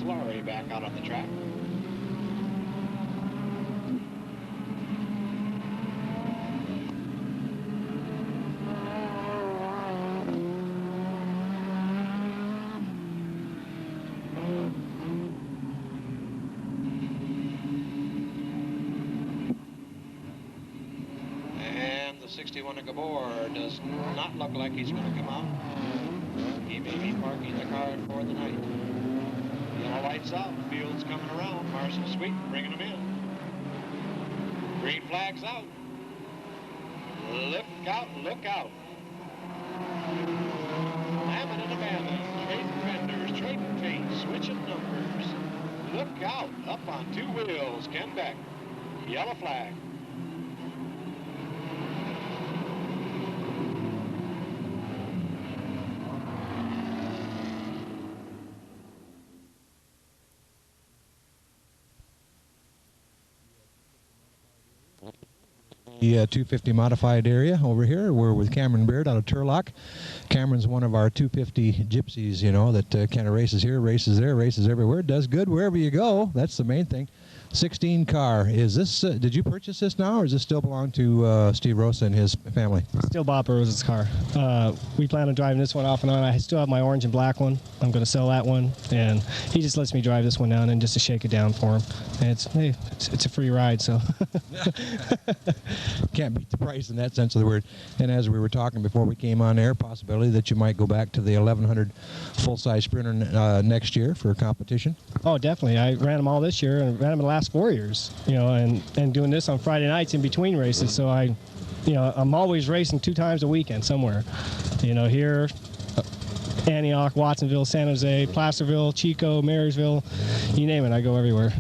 Slurry back out on the track. And the 61 of Gabor does not look like he's going to come out. He may be parking the car for the night. Yellow lights out, field's coming around. Marshall Sweet bringing them in. Green flag's out. Look out, look out. Lamming and abandoned, trading fenders, trading paint, switching numbers. Look out, up on 2 wheels, Ken Beck. Yellow flag. The 250 modified area over here. We're with Cameron Beard out of Turlock. Cameron's one of our 250 gypsies, you know, that kind of races here, races there, races everywhere. Does good wherever you go. That's the main thing. 16 car. Is this, did you purchase this now, or does this still belong to Steve Rosa and his family? Still Bob Rosa's car. We plan on driving this one off and on. I still have my orange and black one. I'm going to sell that one, and he just lets me drive this one down and just to shake it down for him. And it's a free ride, so. Can't beat the price in that sense of the word. And as we were talking before we came on air, possibility that you might go back to the 1100 full-size Sprinter next year for a competition. Oh, definitely. I ran them all this year and ran them the last 4 years, you know, and doing this on Friday nights in between races. So I'm always racing 2 times a weekend somewhere, you know, here, Antioch, Watsonville, San Jose, Placerville, Chico, Marysville, you name it, I go everywhere.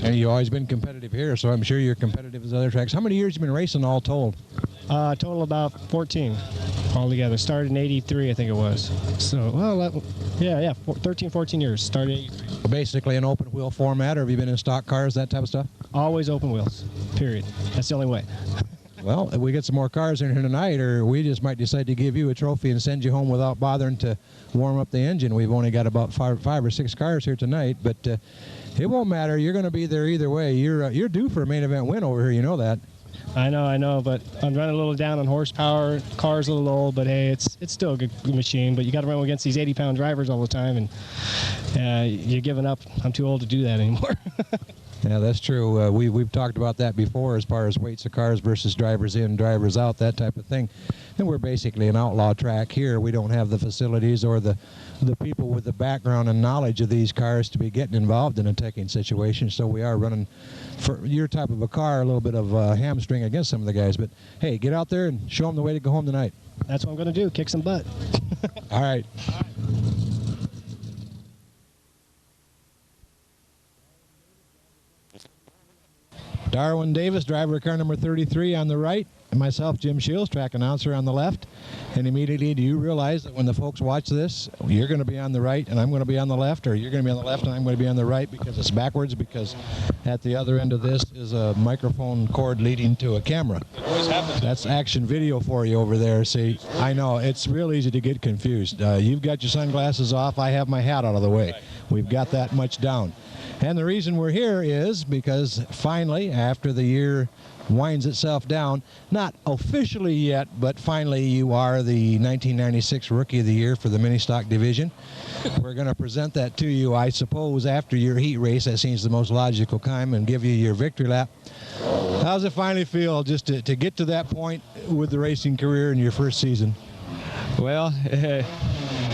And you've always been competitive here, so I'm sure you're competitive as other tracks. How many years have you been racing all told? Total about 14 altogether. Started in 83, I think it was. So, well, yeah, 13, 14 years. Started in 83. Basically an open wheel format, or have you been in stock cars, that type of stuff? Always open wheels, period. That's the only way. Well, if we get some more cars in here tonight, or we just might decide to give you a trophy and send you home without bothering to warm up the engine. We've only got about five or six cars here tonight, but it won't matter. You're going to be there either way. You're due for a main event win over here. You know that. I know, but I'm running a little down on horsepower. Car's a little old, but hey, it's still a good machine. But you got to run against these 80-pound drivers all the time, and you're giving up. I'm too old to do that anymore. Yeah, that's true. We've talked about that before as far as weights of cars versus drivers in, drivers out, that type of thing. And we're basically an outlaw track here. We don't have the facilities or the people with the background and knowledge of these cars to be getting involved in a ticking situation. So we are running, for your type of a car, a little bit of hamstring against some of the guys. But hey, get out there and show them the way to go home tonight. That's what I'm going to do, kick some butt. All right. Darwin Davis, driver of car number 33 on the right, and myself, Jim Shields, track announcer on the left. And immediately, do you realize that when the folks watch this, you're going to be on the right and I'm going to be on the left, or you're going to be on the left and I'm going to be on the right because it's backwards, because at the other end of this is a microphone cord leading to a camera. That's action video for you over there. See, I know, it's real easy to get confused. You've got your sunglasses off, I have my hat out of the way. We've got that much down. And the reason we're here is because finally, after the year winds itself down, not officially yet, but finally you are the 1996 Rookie of the Year for the mini stock division. We're going to present that to you, I suppose, after your heat race. That seems the most logical time, and give you your victory lap. How's it finally feel just to get to that point with the racing career in your first season? Well,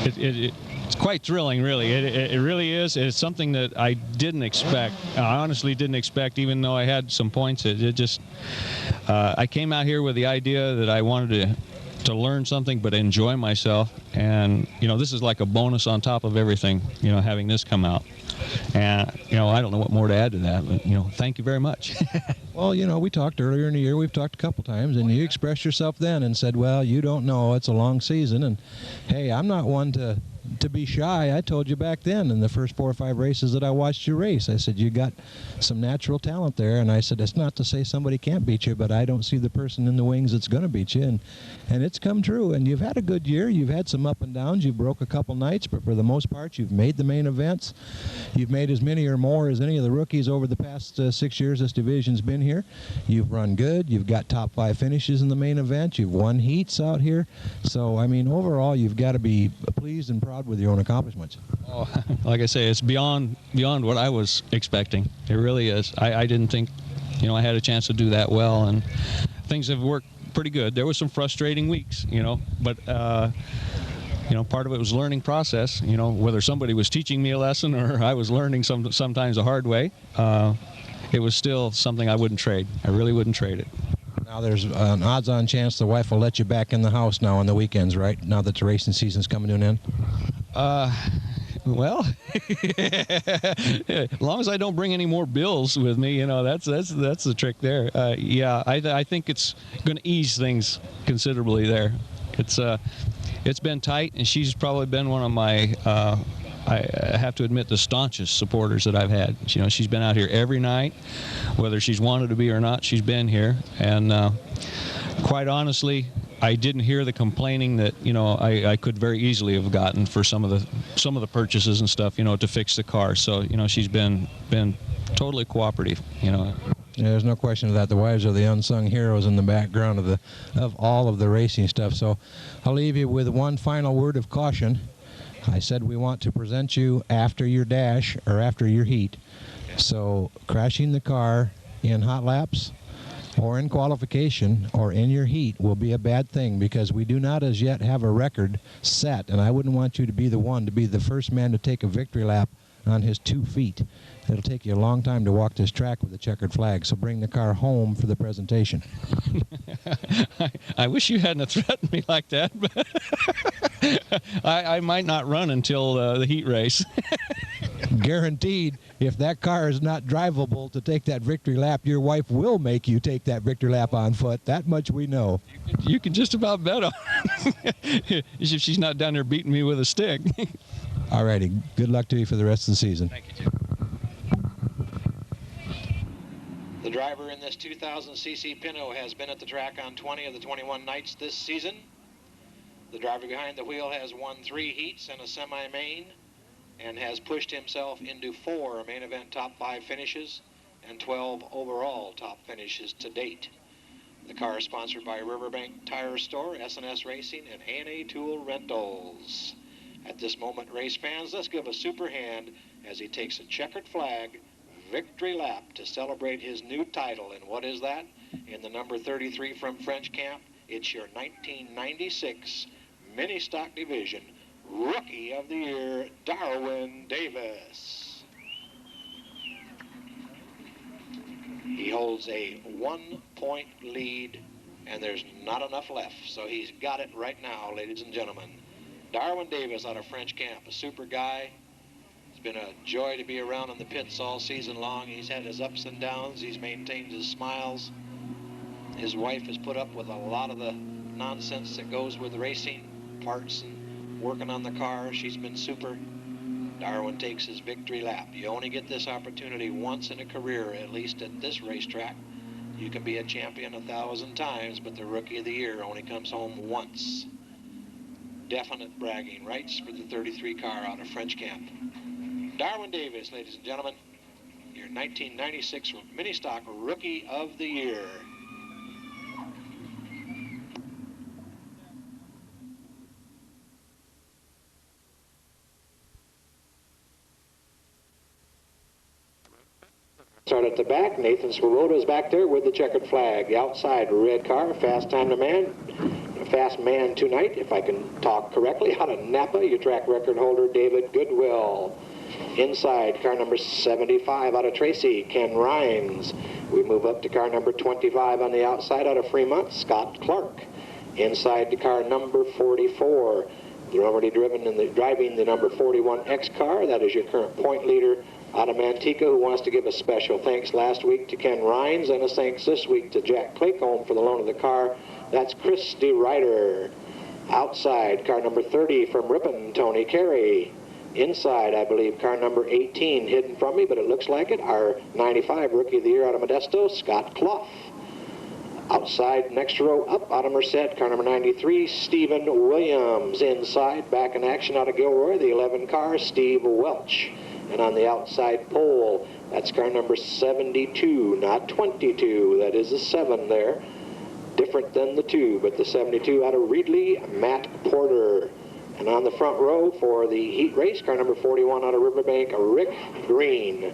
it's quite thrilling, really. It really is. It's something that I didn't expect. I honestly didn't expect, even though I had some points. It just, I came out here with the idea that I wanted to learn something, but enjoy myself. And, you know, this is like a bonus on top of everything, you know, having this come out. And, you know, I don't know what more to add to that, but, you know, thank you very much. Well, you know, we talked earlier in the year, we've talked a couple times, and you expressed yourself then and said, well, you don't know, it's a long season. And, hey, I'm not one to to be shy, I told you back then in the first 4 or 5 races that I watched you race, I said, you got some natural talent there. And I said, it's not to say somebody can't beat you, but I don't see the person in the wings that's going to beat you. And it's come true. And you've had a good year. You've had some up and downs. You broke a couple nights, but for the most part, you've made the main events. You've made as many or more as any of the rookies over the past 6 years this division's been here. You've run good. You've got top 5 finishes in the main event. You've won heats out here. So, I mean, overall, you've got to be pleased and proud with your own accomplishments. Oh, like I say, it's beyond what I was expecting. It really is. I didn't think, I had a chance to do that well, and things have worked pretty good. There was some frustrating weeks, but part of it was learning process. Whether somebody was teaching me a lesson or I was learning sometimes the hard way, it was still something I wouldn't trade. I really wouldn't trade it. Now there's an odds-on chance the wife will let you back in the house now on the weekends, right? Now that the racing season's coming to an end. Well, as long as I don't bring any more bills with me, that's the trick there. Yeah, I think it's going to ease things considerably there. It's been tight, and she's probably been one of my I have to admit, the staunchest supporters that I've had. She's been out here every night, whether she's wanted to be or not. She's been here, and quite honestly, I didn't hear the complaining that I could very easily have gotten for some of the purchases and stuff, to fix the car. So she's been totally cooperative. Yeah, there's no question of that. The wives are the unsung heroes in the background of all of the racing stuff. So I'll leave you with one final word of caution. I said we want to present you after your dash or after your heat. So crashing the car in hot laps or in qualification or in your heat will be a bad thing, because we do not as yet have a record set, and I wouldn't want you to be the one to be the first man to take a victory lap on his 2 feet. It'll take you a long time to walk this track with a checkered flag, so bring the car home for the presentation. I wish you hadn't threatened me like that, but I might not run until the heat race. Guaranteed, if that car is not drivable to take that victory lap, your wife will make you take that victory lap on foot. That much we know. You can just about bet on it. If she's not down there beating me with a stick. All righty. Good luck to you for the rest of the season. Thank you, Jim. The driver in this 2000cc Pinto has been at the track on 20 of the 21 nights this season. The driver behind the wheel has won 3 heats and a semi-main, and has pushed himself into 4 main event top 5 finishes and 12 overall top finishes to date. The car is sponsored by Riverbank Tire Store, S&S Racing, and A&A Tool Rentals. At this moment, race fans, let's give a super hand as he takes a checkered flag victory lap to celebrate his new title. And what is that? In the number 33 from French Camp, it's your 1996 Mini Stock Division Rookie of the Year, Darwin Davis. He holds a 1-point lead, and there's not enough left, so he's got it right now, ladies and gentlemen. Darwin Davis out of French Camp, a super guy. It's been a joy to be around in the pits all season long. He's had his ups and downs. He's maintained his smiles. His wife has put up with a lot of the nonsense that goes with racing, parts and working on the car. She's been super. Darwin takes his victory lap. You only get this opportunity once in a career, at least at this racetrack. You can be a champion 1,000 times, but the Rookie of the Year only comes home once. Definite bragging rights for the 33 car out of French Camp. Darwin Davis, ladies and gentlemen, your 1996 Mini Stock Rookie of the Year. Start at the back. Nathan Swoboda's back there with the checkered flag. The outside red car, fast time to man. Fast man tonight, if I can talk correctly, out of Napa, your track record holder, David Goodwill. Inside, car number 75 out of Tracy, Ken Rhines. We move up to car number 25 on the outside out of Fremont, Scott Clark. Inside to car number 44. They're already driving the number 41X car. That is your current point leader out of Manteca, who wants to give a special thanks last week to Ken Rhines and a thanks this week to Jack Claycomb for the loan of the car. That's Christy Ryder. Outside, car number 30 from Ripon, Tony Carey. Inside, I believe, car number 18, hidden from me, but it looks like it, our 95 Rookie of the Year out of Modesto, Scott Clough. Outside, next row up, out of Merced, car number 93, Stephen Williams. Inside, back in action out of Gilroy, the 11 car, Steve Welch. And on the outside pole, that's car number 72, not 22. That is a 7 there. Different than the 2, but the 72 out of Reedley, Matt Porter. And on the front row for the heat race, car number 41 out of Riverbank, Rick Green.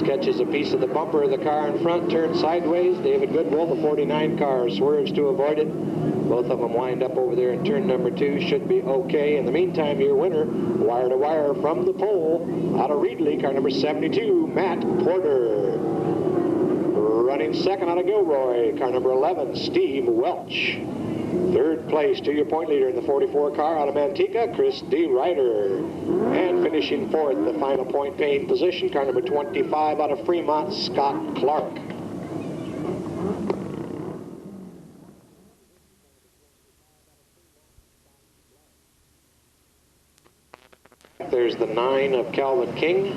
Catches a piece of the bumper of the car in front, turns sideways. David Goodwill, the 49 car, swerves to avoid it. Both of them wind up over there in turn number 2. Should be okay. In the meantime, your winner, wire to wire from the pole, out of Reedley, car number 72, Matt Porter. Running second out of Gilroy, car number 11, Steve Welch. Third place to your point leader in the 44 car out of Manteca, Chris D. Ryder. And finishing fourth, the final point paying position, car number 25 out of Fremont, Scott Clark. There's the 9 of Calvin King,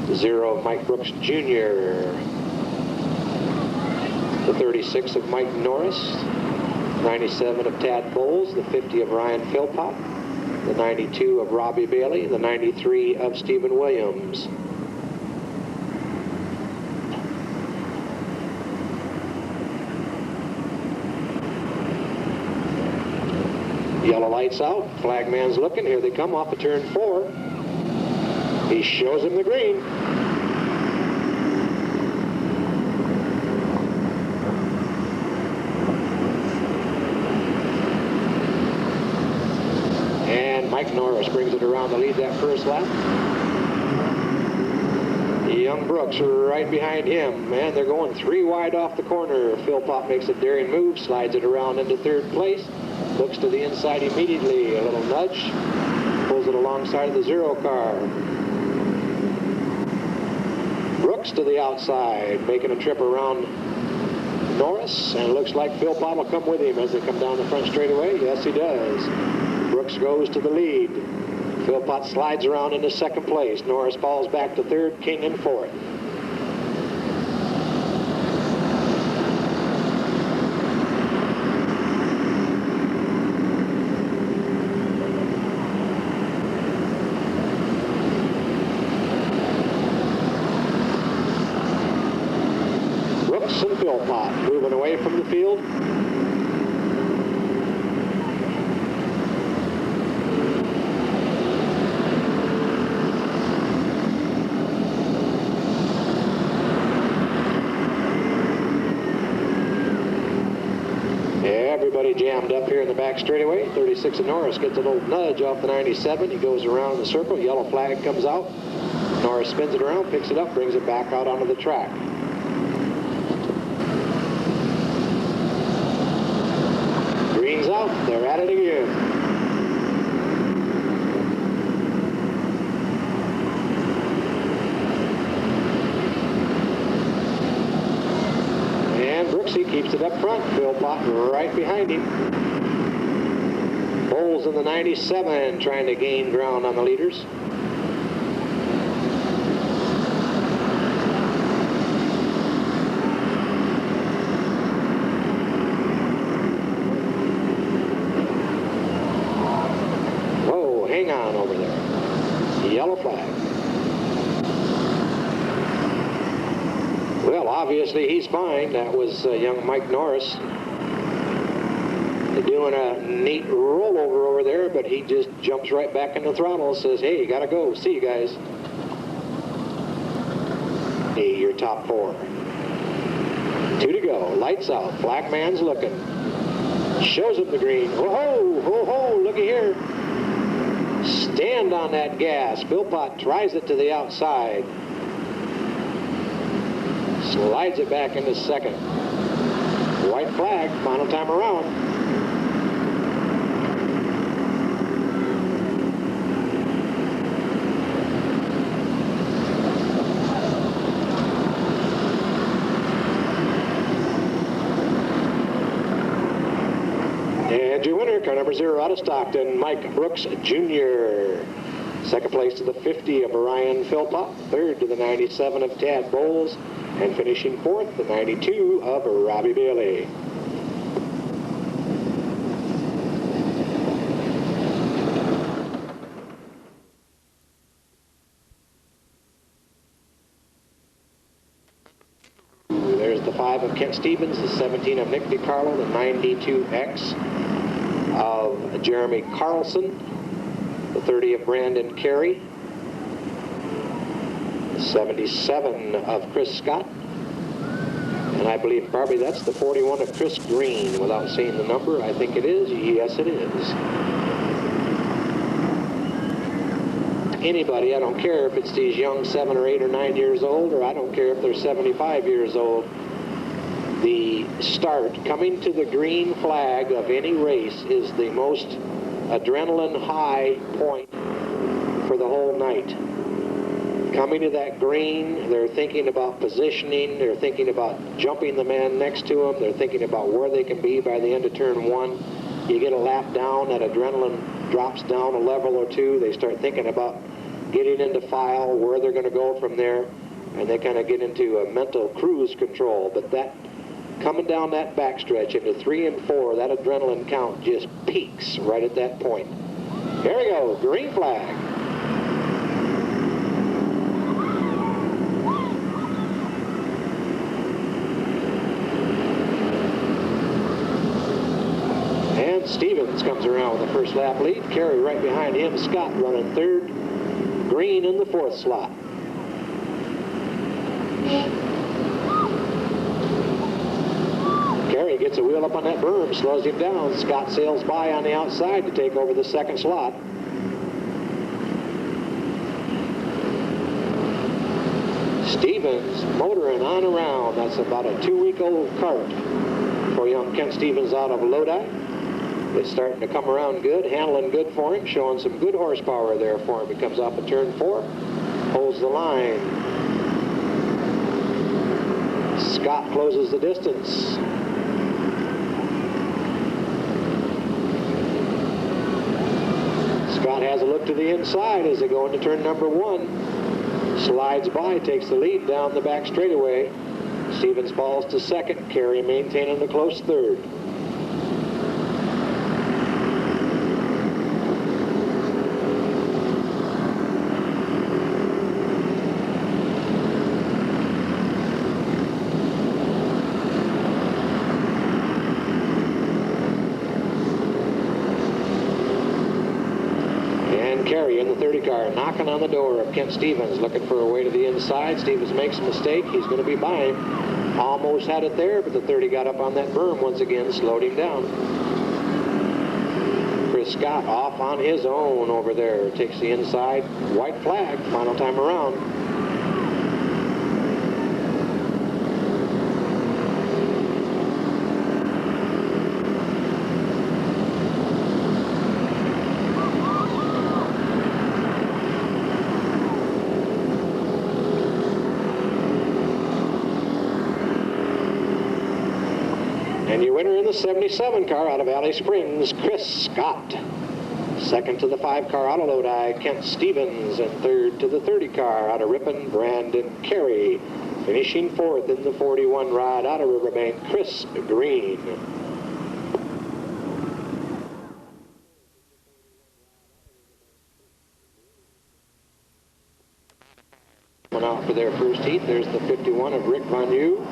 the 0 of Mike Brooks Jr., the 36 of Mike Norris, 97 of Tad Bowles, the 50 of Ryan Philpott, the 92 of Robbie Bailey, the 93 of Stephen Williams. Yellow lights out, flagman's looking, here they come off of turn 4. He shows him the green. Mike Norris brings it around to lead that first lap. Young Brooks right behind him. Man, they're going 3 wide off the corner. Philpott makes a daring move, slides it around into third place. Looks to the inside immediately. A little nudge. Pulls it alongside of the 0 car. Brooks to the outside, making a trip around Norris. And it looks like Philpott will come with him as they come down the front straightaway. Yes, he does. Brooks goes to the lead. Philpott slides around into second place. Norris falls back to third, King in fourth. Philpott moving away from the field. Everybody jammed up here in the back straightaway. 36 of Norris gets a little nudge off the 97. He goes around in the circle. Yellow flag comes out. Norris spins it around, picks it up, brings it back out onto the track. Green's out. They're at it again. And Brooksy keeps it up front. Philpott right behind him. Bowles in the 97 trying to gain ground on the leaders. Hang on over there. Yellow flag. Well, obviously he's fine. That was young Mike Norris doing a neat rollover over there, but he just jumps right back in the throttle and says, hey, you gotta go. See you guys. Hey, your top 4. 2 to go. Lights out. Black man's looking. Shows him the green. Whoa, ho, ho, looky here. Stand on that gas. Philpott tries it to the outside. Slides it back into second. White flag, final time around. And your winner, car number 0 out of Stockton, Mike Brooks Jr. Second place to the 50 of Ryan Philpott. Third to the 97 of Tad Bowles. And finishing fourth, the 92 of Robbie Bailey. There's the 5 of Kent Stevens, the 17 of Nick DiCarlo, the 92X of Jeremy Carlson, the 30 of Brandon Carey, the 77 of Chris Scott, and I believe, Barbie, that's the 41 of Chris Green. Without seeing the number, I think it is. Yes, it is. Anybody, I don't care if it's these young 7 or 8 or 9 years old, or I don't care if they're 75 years old. The start, coming to the green flag of any race, is the most adrenaline high point for the whole night. Coming to that green, they're thinking about positioning, they're thinking about jumping the man next to them, they're thinking about where they can be by the end of turn 1. You get a lap down, that adrenaline drops down a level or 2, they start thinking about getting into file, where they're going to go from there, and they kind of get into a mental cruise control. But that coming down that backstretch into 3 and 4, that adrenaline count just peaks right at that point. Here we go, green flag. And Stevens comes around with the first lap lead. Carey right behind him. Scott running third. Green in the 4th slot. Carey gets a wheel up on that berm, slows him down. Scott sails by on the outside to take over the 2nd slot. Stevens motoring on around. That's about a 2-week-old cart for young Kent Stevens out of Lodi. It's starting to come around good, handling good for him, showing some good horsepower there for him. He comes off of turn 4, holds the line. Scott closes the distance. Scott has a look to the inside as they go into turn number 1. Slides by, takes the lead down the back straightaway. Stevens falls to 2nd, Carey maintaining the close 3rd. and Carey in the 30 car, knocking on the door of Kent Stevens, looking for a way to the inside. Stevens makes a mistake. He's going to be by him. Almost had it there, but the 30 got up on that berm once again, slowed him down. Chris Scott off on his own over there. Takes the inside. White flag, final time around. And your winner in the 77 car out of Valley Springs, Chris Scott. Second to the 5 car out of Lodi, Kent Stevens. And third to the 30 car out of Ripon, Brandon Carey. Finishing fourth in the 41 ride out of Riverbank, Chris Green. Went out for their first heat. There's the 51 of Rick Von Yu.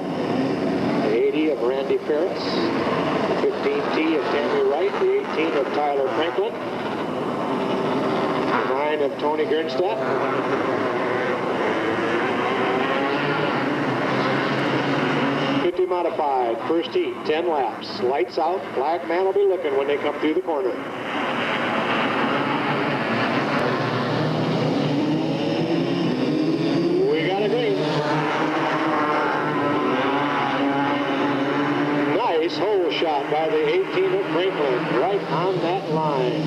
80 of Randy Ferris, the 15T of Tammy Wright, the 18 of Tyler Franklin, the 9 of Tony Gernstadt, '50 modified, first heat, 10 laps, lights out, flag man will be looking when they come through the corner. We got a green. Nice hole shot by the 18 of Franklin, right on that line.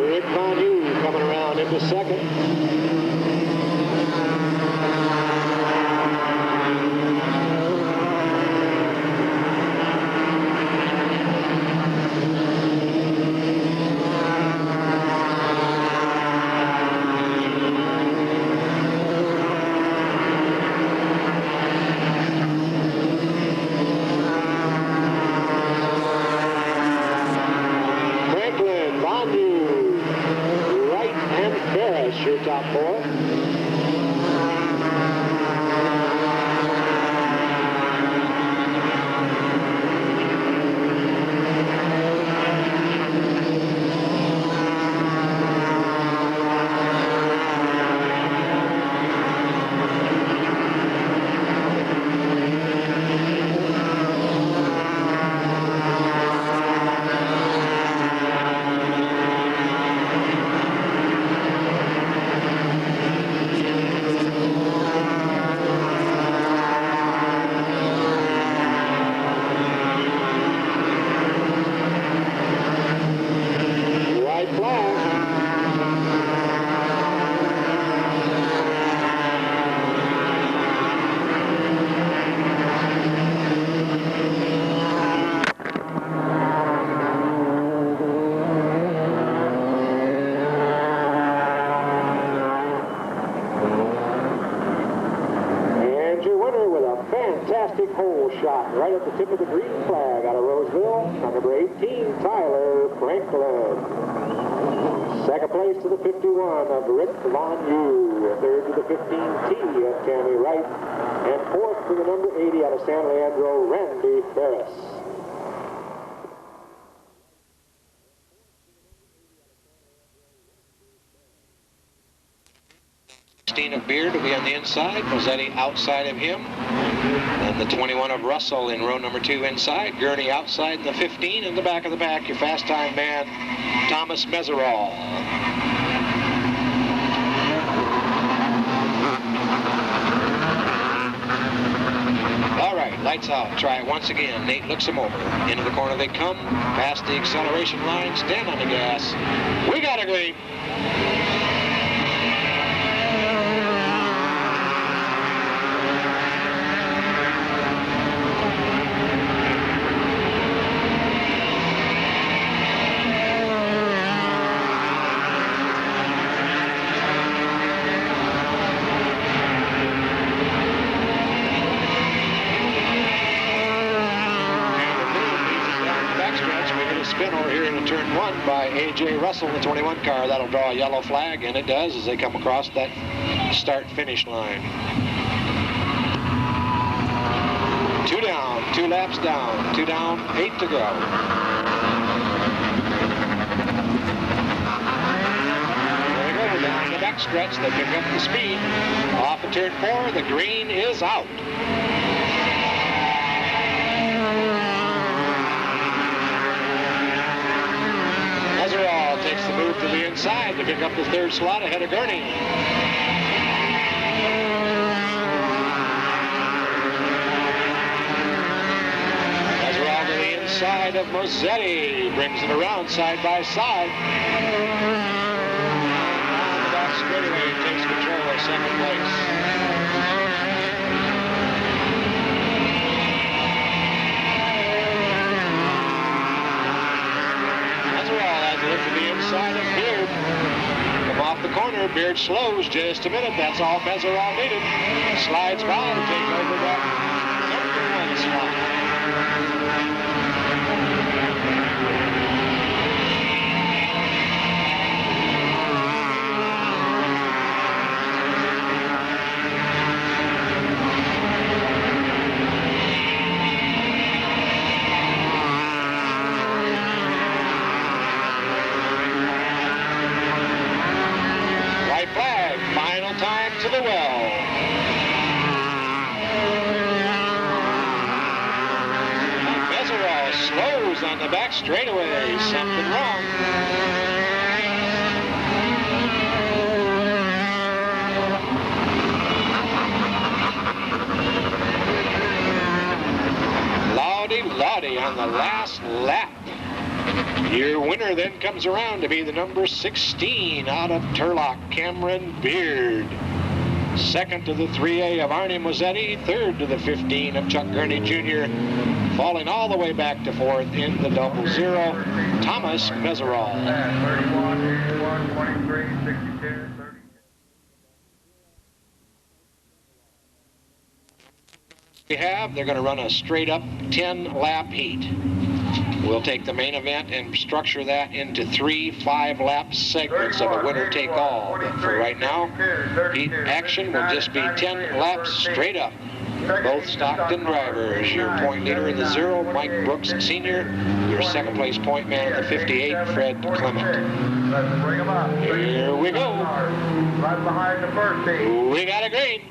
Rick Von Yu coming around into second. Your top four. Fantastic hole shot right at the tip of the green flag out of Roseville. Number 18, Tyler Franklin. Second place to the 51 of Rick Von Yu. Third to the 15T of Tammy Wright. And fourth to the number 80 out of San Leandro, Randy Ferris. Of Beard will be on the inside, Rossetti outside of him, and the 21 of Russell in row number 2 inside, Gurney outside in the 15, in the back of the pack, your fast time man, Thomas Meserol. All right, lights out, try it once again. Nate looks him over, into the corner they come, past the acceleration line, stand on the gas, we got a green. Turn 1 by A.J. Russell, the 21 car. That'll draw a yellow flag, and it does as they come across that start-finish line. 2 down, 2 2 laps down. 2 down, 8 to go. Down the back stretch, they pick up the speed. Off of turn 4, the green is out. Meserol takes the move to the inside to pick up the 3rd slot ahead of Gurney. Meserol to the inside of Mosetti, brings it around side by side. Straightaway takes control of 2nd place. Meserol has it to the inside of Beard. Come off the corner, Beard slows just a minute. That's all Meserol needed. Slides by to take over that number 1 slot. To the well. Meserol slows on the back straightaway. Something wrong. Lowdy on the last lap. Your winner then comes around to be the number 16 out of Turlock, Cameron Beard. 2nd to the 3A of Arnie Mosetti, 3rd to the 15 of Chuck Gurney Jr., falling all the way back to 4th in the 00, Thomas Meserol. 31, 81, 23, 62, 30. They're going to run a straight up 10-lap heat. We'll take the main event and structure that into 3 5-lap segments of a winner-take-all. But for right now, heat action will just be 10 laps straight up. Both Stockton drivers. Your point leader in the 0, Mike Brooks Sr. Your 2nd place point man in the 58, Fred Clement. Let's bring them up. Here we go. Right behind the first team. We got a green.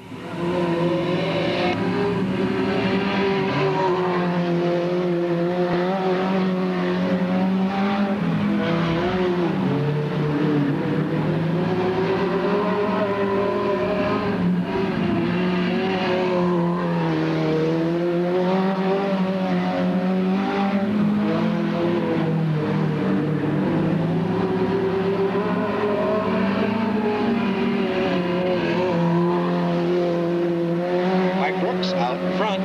Out in front.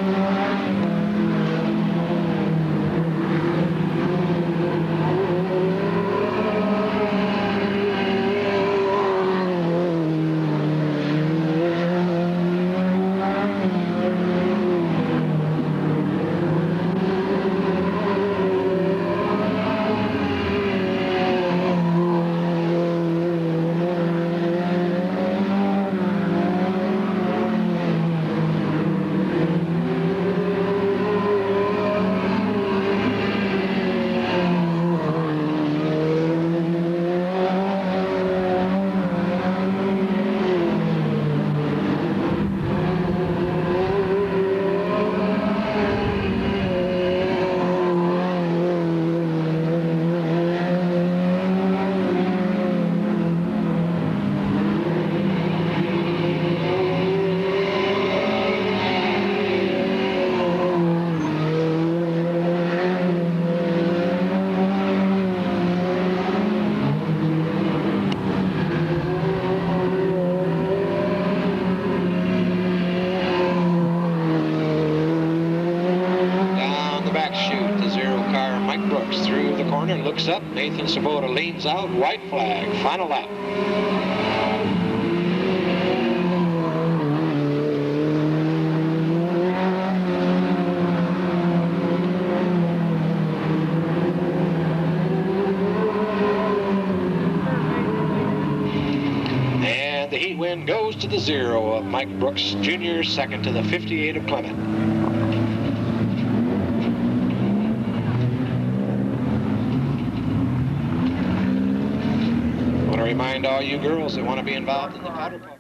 Looks up, Nathan Sabota leans out, white flag, final lap. And the heat win goes to the 0 of Mike Brooks Jr., 2nd to the 58 of Clement. And all you girls that want to be involved in the powder puff.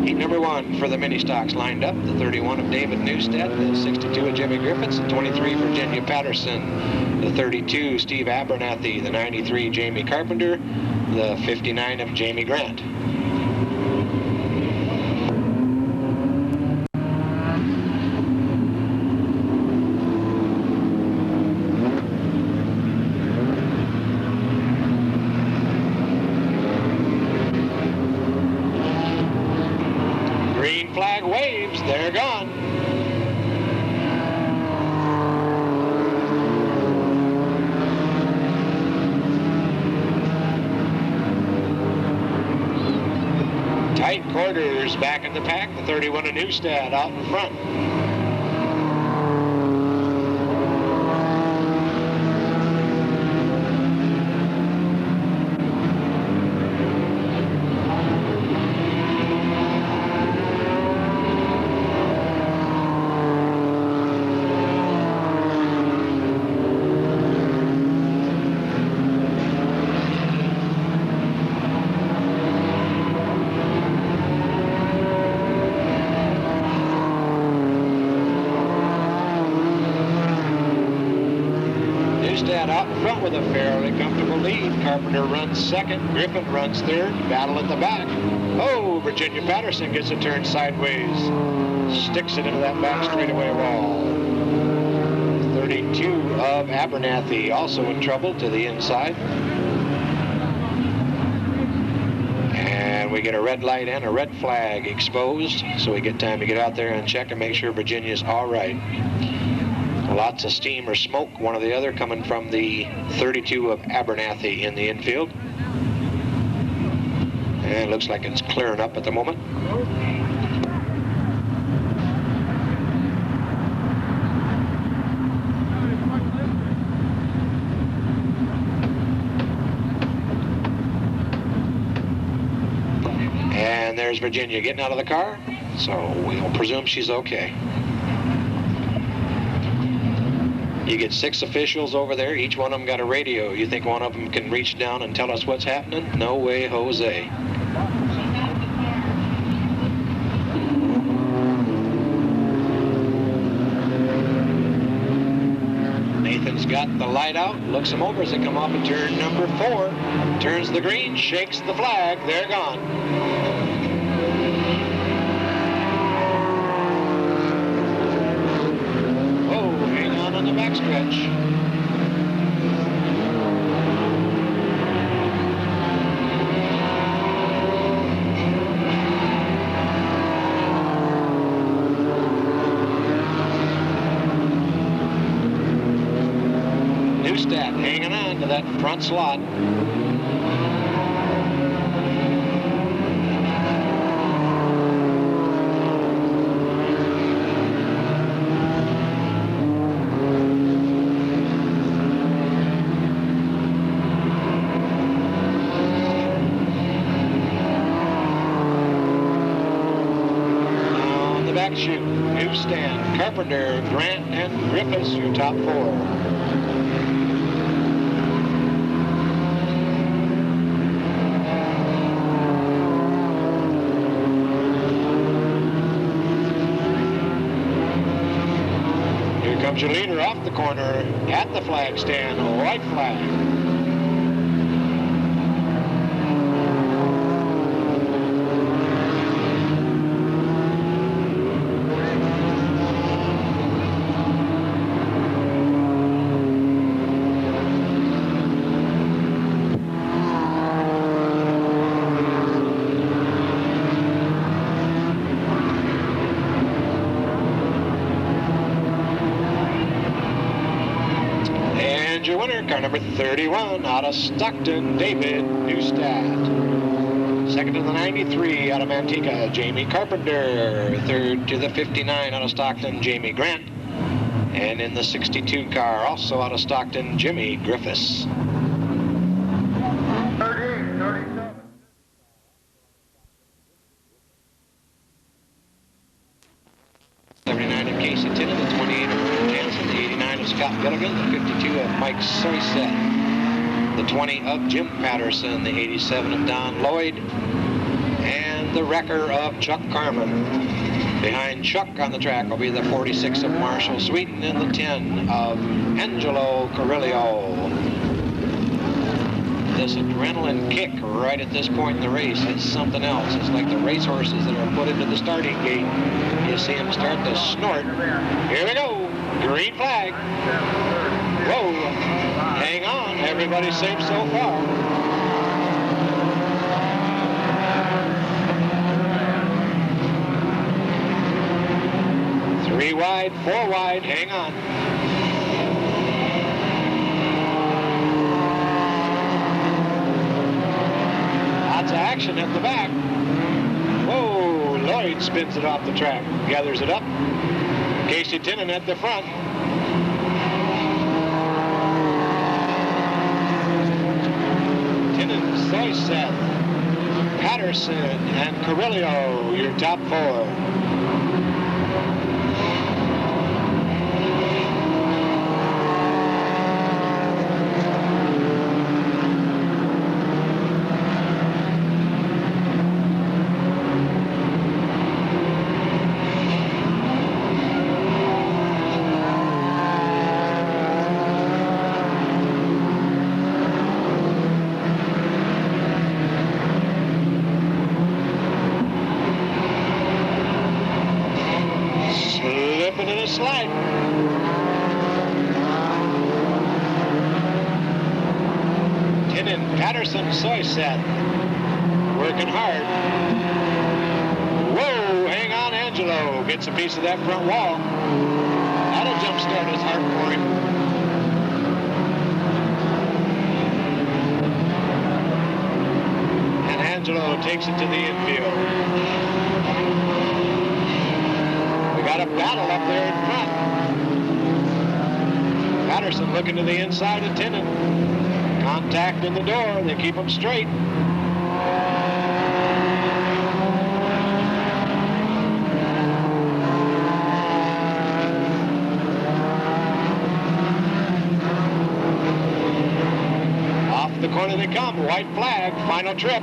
Heat number 1 for the mini stocks lined up. The 31 of David Newstead, the 62 of Jimmy Griffiths, the 23 Virginia Patterson, the 32 Steve Abernathy, the 93 Jamie Carpenter, the 59 of Jamie Grant. Green flag waves, they're gone. Tight quarters back in the pack, the 31 of Newstead out in front. Out in front with a fairly comfortable lead. Carpenter runs second, Griffin runs third, battle at the back. Oh, Virginia Patterson gets a turn sideways, sticks it into that back straightaway wall. 32 of Abernathy also in trouble to the inside. And we get a red light and a red flag exposed, so we get time to get out there and check and make sure Virginia's all right. Lots of steam or smoke, one or the other, coming from the 32 of Abernathy in the infield. And it looks like it's clearing up at the moment. And there's Virginia getting out of the car, so we'll presume she's okay. You get 6 officials over there. Each one of them got a radio. You think one of them can reach down and tell us what's happening? No way, Jose. Nathan's got the light out, looks them over as they come off of turn number 4. Turns the green, shakes the flag. They're gone. On the backstretch. Newstead hanging on to that front slot. Chute, Newstead, Carpenter, Grant, and Griffiths, your top 4. Here comes your leader off the corner at the flag stand, white flag. Your winner, car number 31 out of Stockton, David Newstead. Second to the 93 out of Manteca, Jamie Carpenter. Third to the 59 out of Stockton, Jamie Grant. And in the 62 car, also out of Stockton, Jimmy Griffiths. 38, 37. Soyset, the 20 of Jim Patterson, the 87 of Don Lloyd, and the wrecker of Chuck Carman. Behind Chuck on the track will be the 46 of Marshall Sweeten and the 10 of Angelo Carrillo. This adrenaline kick right at this point in the race is something else. It's like the racehorses that are put into the starting gate. You see them start to snort. Here we go. Green flag. Whoa. Hang on. Everybody's safe so far. Three wide, four wide. Hang on. Lots of action at the back. Whoa, Lloyd spins it off the track, gathers it up. Casey Tinnan at the front. Tinnan, Soyset, Patterson, and Carrillo, your top four. Slide. Tinnan, Patterson, Soyset, working hard. Whoa, hang on, Angelo gets a piece of that front wall. That'll jumpstart his heart for him. And Angelo takes it to the infield. Got a battle up there in front. Patterson looking to the inside of Tinnan. Contact in the door. They keep them straight. Off the corner they come. White flag. Final trip.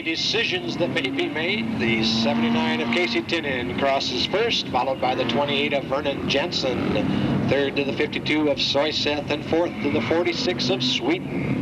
Decisions that may be made. The 79 of Casey Tinnan crosses first, followed by the 28 of Vernon Jensen, third to the 52 of Soyset, and fourth to the 46 of Sweeten.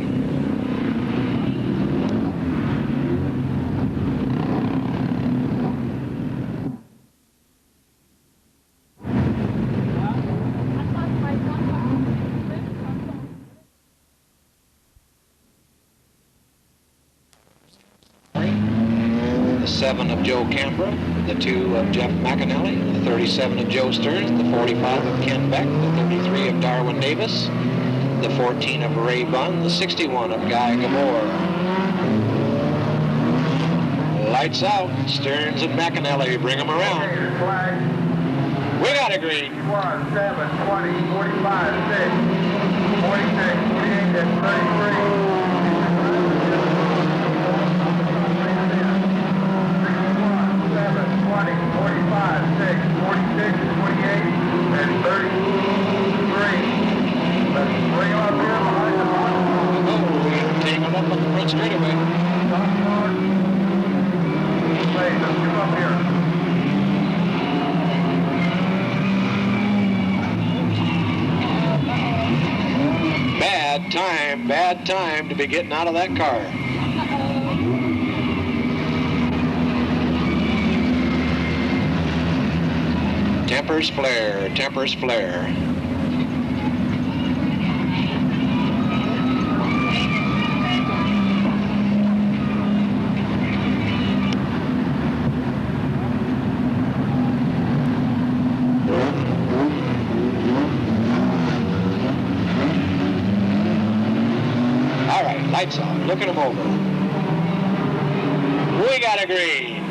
The 7 of Joe Canberra, the 2 of Jeff McAnally, the 37 of Joe Stearns, the 45 of Ken Beck, the 33 of Darwin Davis, the 14 of Ray Bunn, the 61 of Guy Gabor. Lights out. Stearns and McAnally bring them around. We got a green. 1, 7, 20, 45, 6, 46, 48, and 33. 20, 45, 6, 46, 28, and 33. Let's bring them up here behind the box. Oh, take them up on the front straightaway. Let's come up here. Bad time to be getting out of that car. Tempers flare, tempers flare. All right, lights off. looking them over. We got a green.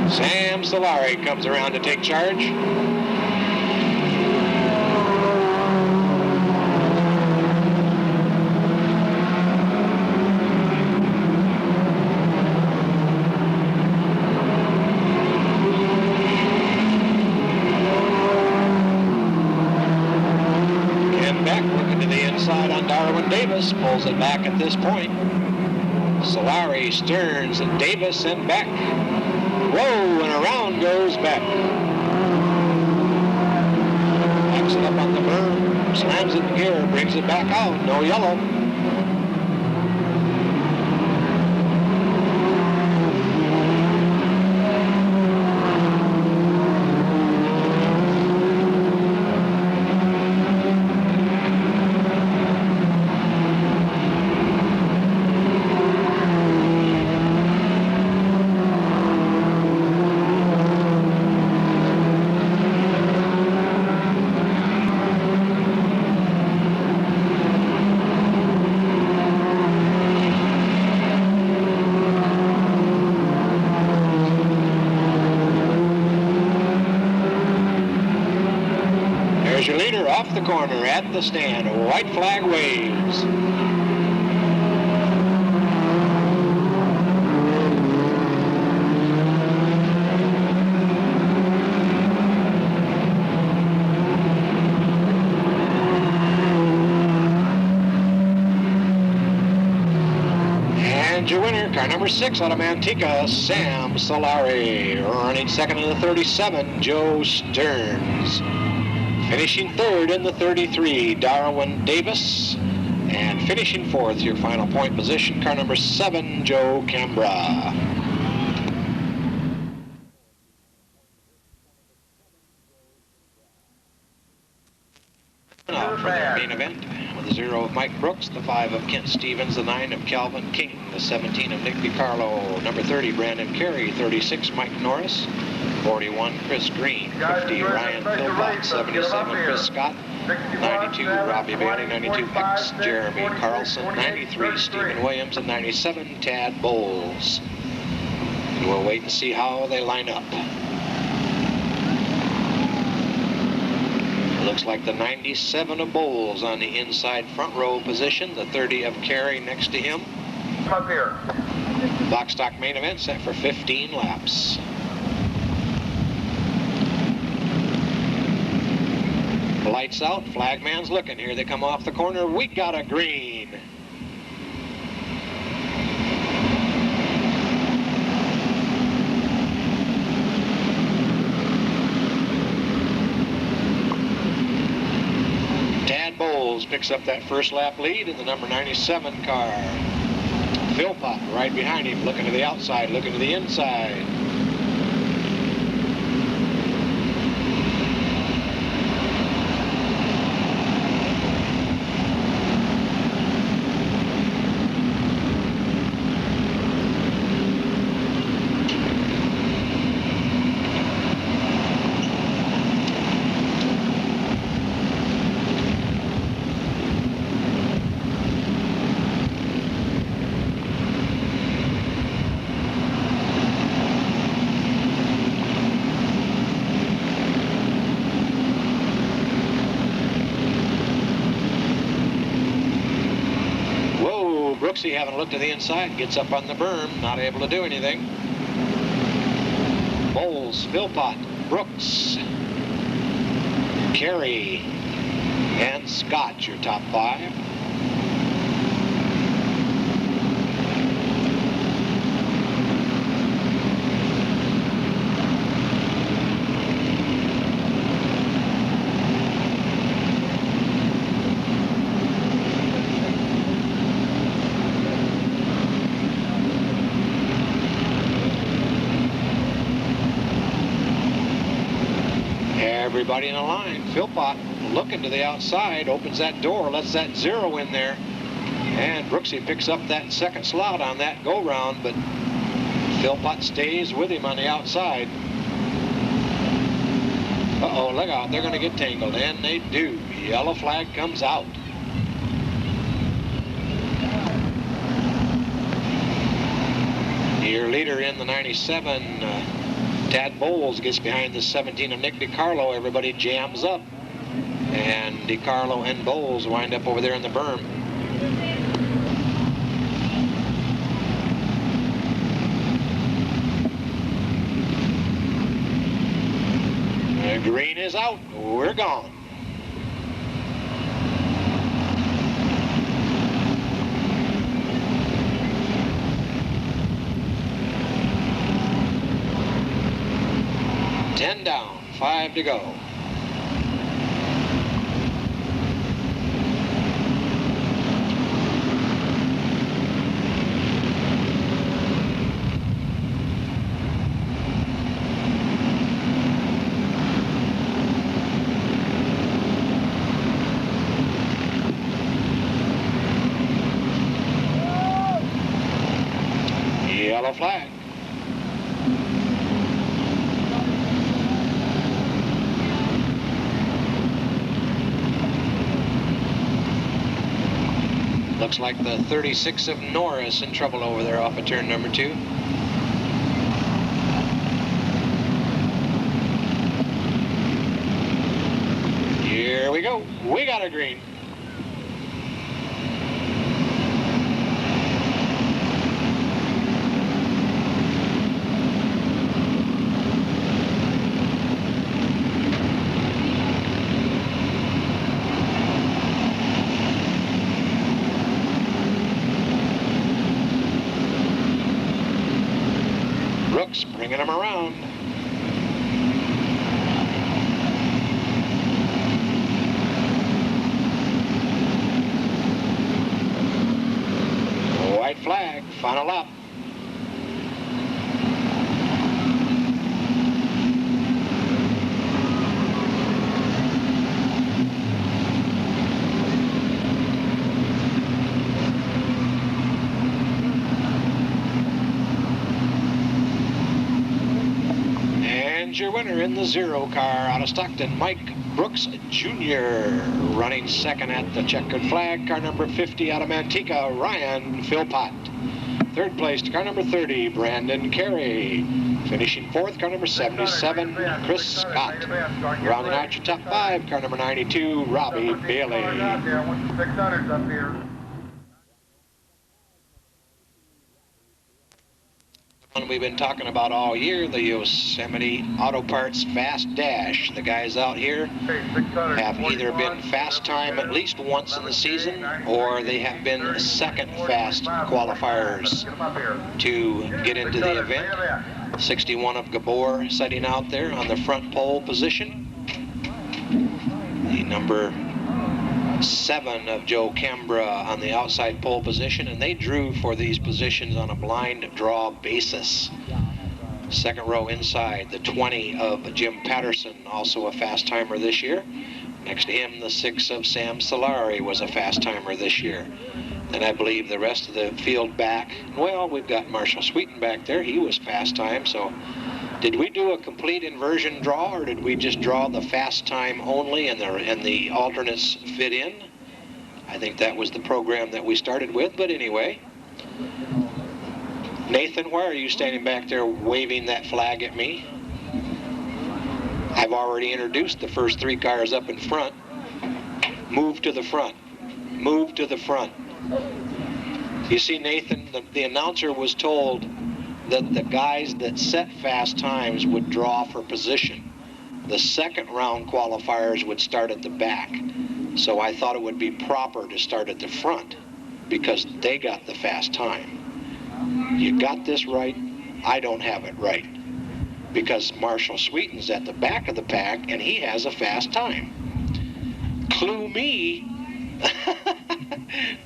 Sam Solari comes around to take charge. Davis pulls it back at this point. Solari, Stearns, and Davis and Beck. Whoa, and around goes Beck. Backs it up on the berm, slams it in gear, brings it back out. No yellow. Your leader off the corner at the stand. A white flag waves. And your winner, car number 6 out of Manteca, Sam Solari. Running second in the 37, Joe Stearns. Finishing third in the 33, Darwin Davis. And finishing fourth, your final point position, car number 7, Joe Cambra. Now for the main event, with the 0 of Mike Brooks, the 5 of Kent Stevens, the 9 of Calvin King, the 17 of Nick DiCarlo, number 30, Brandon Carey, 36, Mike Norris, 41, Chris Green, 50, Ryan Philpott, 77, Chris Scott, 92, Robbie Bailey, 92, X, Jeremy Carlson, 93, Stephen Williams, and 97, Tad Bowles. And we'll wait and see how they line up. It looks like the 97 of Bowles on the inside front row position, the 30 of Carey next to him. Up here. Block stock main event set for 15 laps. Lights out, flagman's looking. Here they come off the corner. We got a green. Tad Bowles picks up that first lap lead in the number 97 car. Philpott right behind him, looking to the outside, looking to the inside. Brooksy, having looked to the inside, gets up on the berm, not able to do anything. Bowles, Philpott, Brooks, Carey, and Scott, your top 5. Everybody in a line. Philpott looking to the outside, opens that door, lets that 0 in there, and Brooksy picks up that second slot on that go-round, but Philpott stays with him on the outside. Uh-oh, look out, they're going to get tangled, and they do. Yellow flag comes out. Your leader in the 97, Tad Bowles, gets behind the 17 of Nick DiCarlo. Everybody jams up, and DiCarlo and Bowles wind up over there in the berm. The green is out. We're gone. Ten down, 5 to go. Yellow flag. Looks like the 36 of Norris in trouble over there off of turn number 2. Here we go. We got a green. Bringing them around. White flag, final lap. Your winner in the 0 car out of Stockton, Mike Brooks Jr. Running second at the checkered flag, car number 50 out of Manteca, Ryan Philpott. Third place, car number 30, Brandon Carey. Finishing fourth, car number 77, Chris Scott. Rounding out your top 5, car number 92, Robbie Bailey. One we've been talking about all year, the Yosemite Auto Parts Fast Dash. The guys out here have either been fast time at least once in the season, or they have been second fast qualifiers to get into the event. 61 of Gabor setting out there on the front pole position. The number 7 of Joe Cambra on the outside pole position, and they drew for these positions on a blind draw basis. Second row inside, the 20 of Jim Patterson, also a fast timer this year. Next to him, the 6 of Sam Solari was a fast timer this year. And I believe the rest of the field back, well, we've got Marshall Sweeten back there. He was fast time, so did we do a complete inversion draw, or did we just draw the fast time only and the alternates fit in? I think that was the program that we started with, but anyway. Nathan, why are you standing back there waving that flag at me? I've already introduced the first 3 cars up in front. Move to the front. Move to the front. You see, Nathan, the announcer was told that the guys that set fast times would draw for position. The second round qualifiers would start at the back. So I thought it would be proper to start at the front because they got the fast time. You got this right, I don't have it right. Because Marshall Sweeten's at the back of the pack and he has a fast time. Clue me.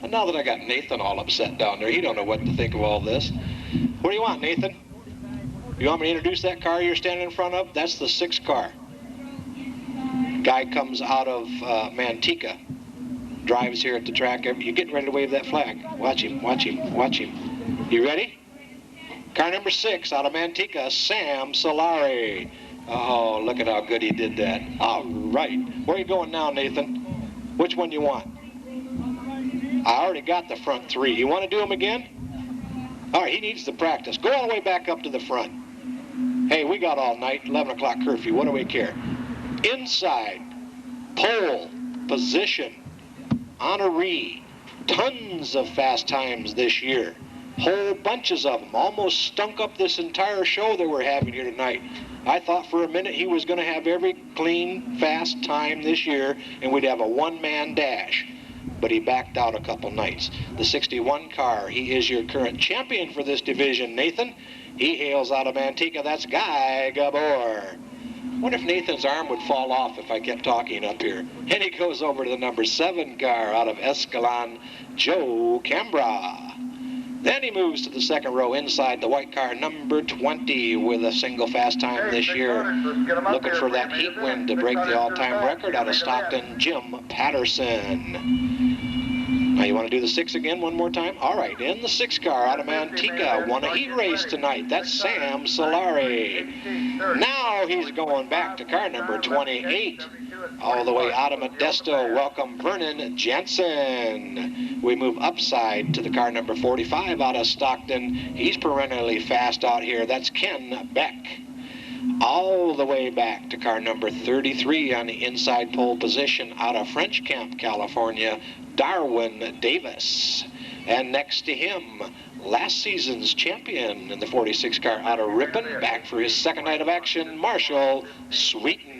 Now that I got Nathan all upset down there, he don't know what to think of all this. What do you want, Nathan? You want me to introduce that car you're standing in front of? That's the 6th car. Guy comes out of Manteca, drives here at the track. You're getting ready to wave that flag. Watch him, watch him, watch him. You ready? Car number 6 out of Manteca, Sam Solari. Oh, look at how good he did that. All right. Where are you going now, Nathan? Which one you want? I already got the front 3. You want to do them again? All right, he needs to practice. Go all the way back up to the front. Hey, we got all night, 11 o'clock curfew. What do we care? Inside, pole, position, honoree. Tons of fast times this year. Whole bunches of them. Almost stunk up this entire show that we're having here tonight. I thought for a minute he was going to have every clean, fast time this year, and we'd have a one-man dash. But he backed out a couple nights. The 61 car, he is your current champion for this division, Nathan. He hails out of Manteca. That's Guy Gabor. Wonder if Nathan's arm would fall off if I kept talking up here. And he goes over to the number 7 car out of Escalon, Joe Cambra. Then he moves to the second row inside the white car, number 20, with a single fast time this year. Looking for that heat win to break the all-time record out of Stockton, Jim Patterson. Now you want to do the 6 again one more time? All right, in the 6 car out of Manteca, won a heat race tonight. That's Sam Solari. Now he's going back to car number 28. All the way out of Modesto, welcome Vernon Jensen. We move upside to the car number 45 out of Stockton. He's perennially fast out here. That's Ken Beck. All the way back to car number 33 on the inside pole position out of French Camp, California, Darwin Davis. And next to him, last season's champion in the 46 car out of Ripon, back for his second night of action, Marshall Sweeten.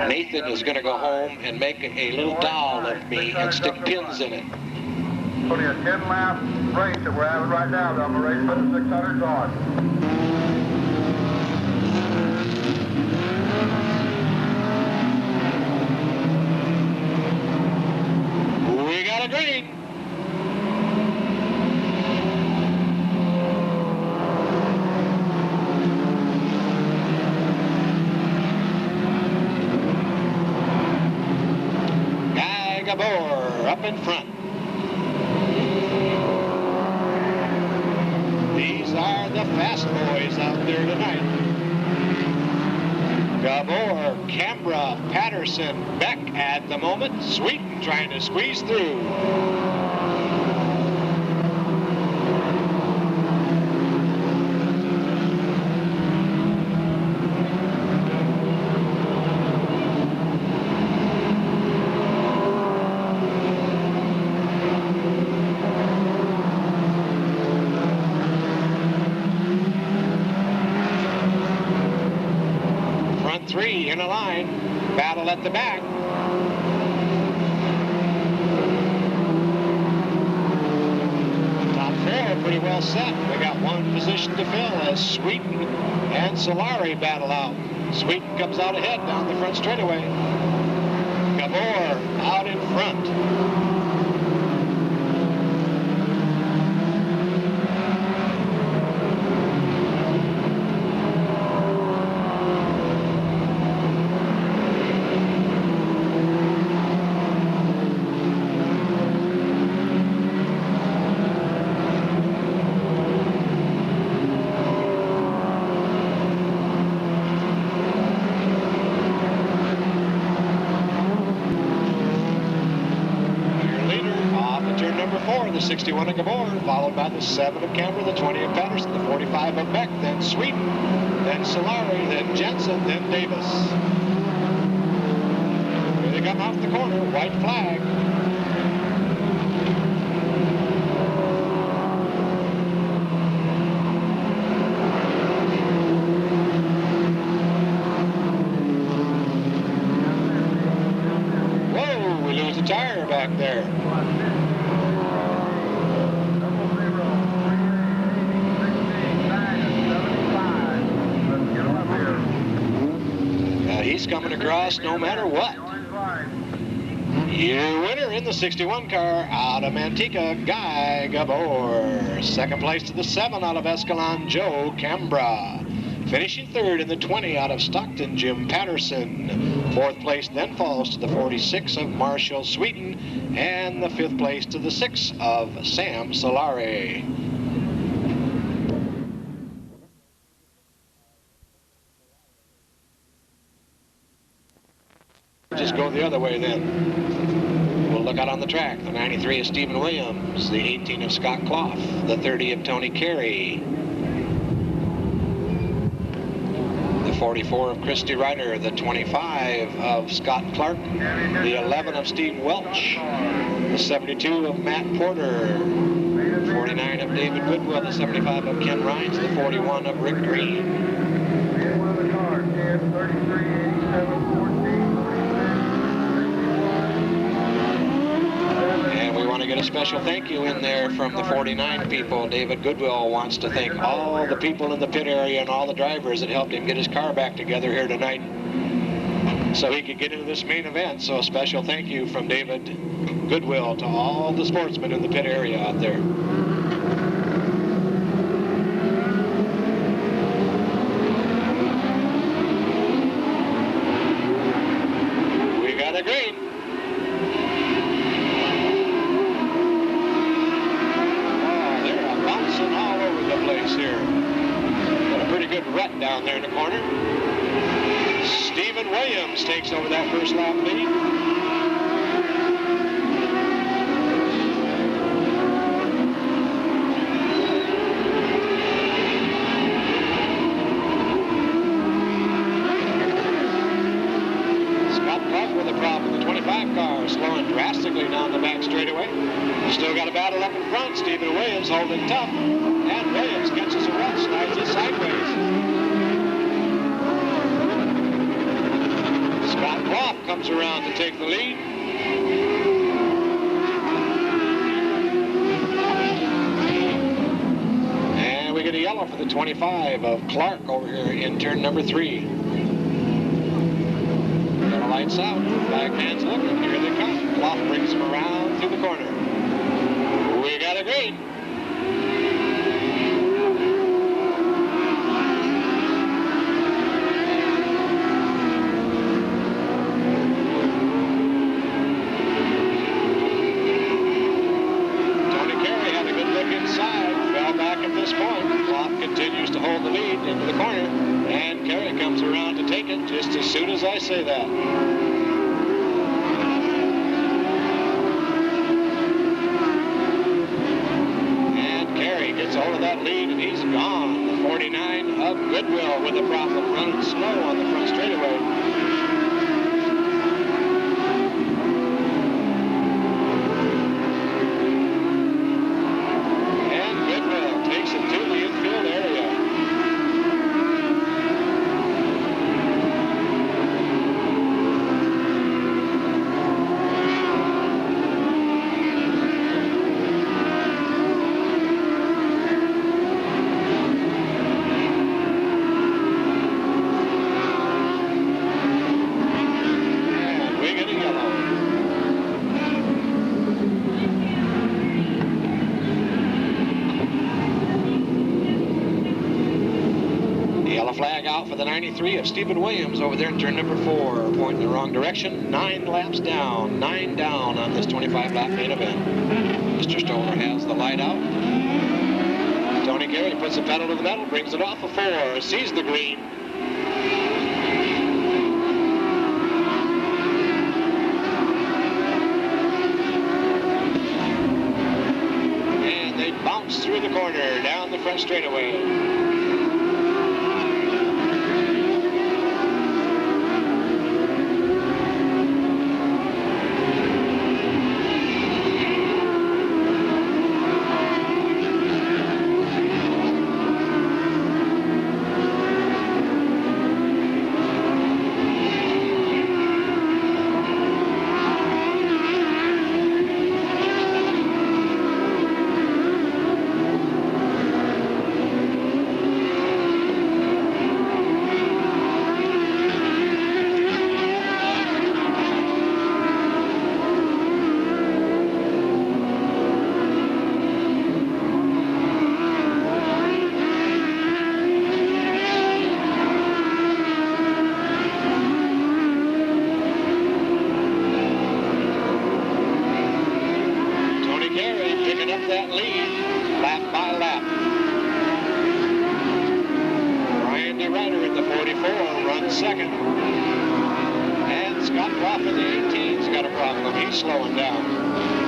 Nathan is going to go home and make a little doll of me and stick pins in it. Only a 10-lap race that we're having right now. I'm going to race for the 600 on. We got a green. Guy Gabor up in front. These are the fast boys out there tonight. Gabor, Cambra, Patterson, Beck at the moment. Sweeten trying to squeeze through. Three in a line, battle at the back. Top 4 pretty well set. We got one position to fill as Sweeten and Solari battle out. Sweeten comes out ahead down the front straightaway. Gabor out in front. The 61 of Gabor, followed by the 7 of Cambra, the 20 of Patterson, the 45 of Beck, then Sweeten, then Solari, then Jensen, then Davis. Here they come off the corner, white flag. Whoa, we lose a tire back there. He's coming across no matter what. Your winner in the 61 car out of Manteca, Guy Gabor. Second place to the 7 out of Escalon, Joe Cambra. Finishing third in the 20 out of Stockton, Jim Patterson. Fourth place then falls to the 46 of Marshall Sweeten, and the fifth place to the 6 of Sam Solari. Just go the other way then. We'll look out on the track. The 93 of Stephen Williams, the 18 of Scott Clough, the 30 of Tony Carey, the 44 of Christy Ryder, the 25 of Scott Clark, the 11 of Steve Welch, the 72 of Matt Porter, 49 of David Goodwill, the 75 of Ken Rines, the 41 of Rick Green. In with the car, 10, 33, 87, 14. And we want to get a special thank you in there from the 49 people. David Goodwill wants to thank all the people in the pit area and all the drivers that helped him get his car back together here tonight so he could get into this main event. So a special thank you from David Goodwill to all the sportsmen in the pit area out there. We got a green. Here. Got a pretty good rut down there in the corner. Stephen Williams takes over that first lap lead. Scott Clark with a problem. The 25 car slowing drastically down the back straightaway. Still got a battle up in front. Stephen Williams holding tough. And Williams catches a rut, slides it sideways. Scott Clough comes around to take the lead. And we get a yellow for the 25 of Clark over here in turn number 3. Got a lights out. Flagman's looking. Here they come. Clough brings him around through the corner. We got a green. Continues to hold the lead into the corner, and Carey comes around to take it just as soon as I say that. And Carey gets hold of that lead, and he's gone. The 49 of Goodwill with a problem running slow on the front straightaway. Flag out for the 93 of Stephen Williams over there in turn number 4, pointing in the wrong direction. 9 laps down, 9 down on this 25-lap main event. Mr. Stoller has the light out. Tony Carey puts the pedal to the metal, brings it off of 4, sees the green. And they bounce through the corner, down the front straightaway. 44 runs second. And Scott Clough in the 18's got a problem. He's slowing down.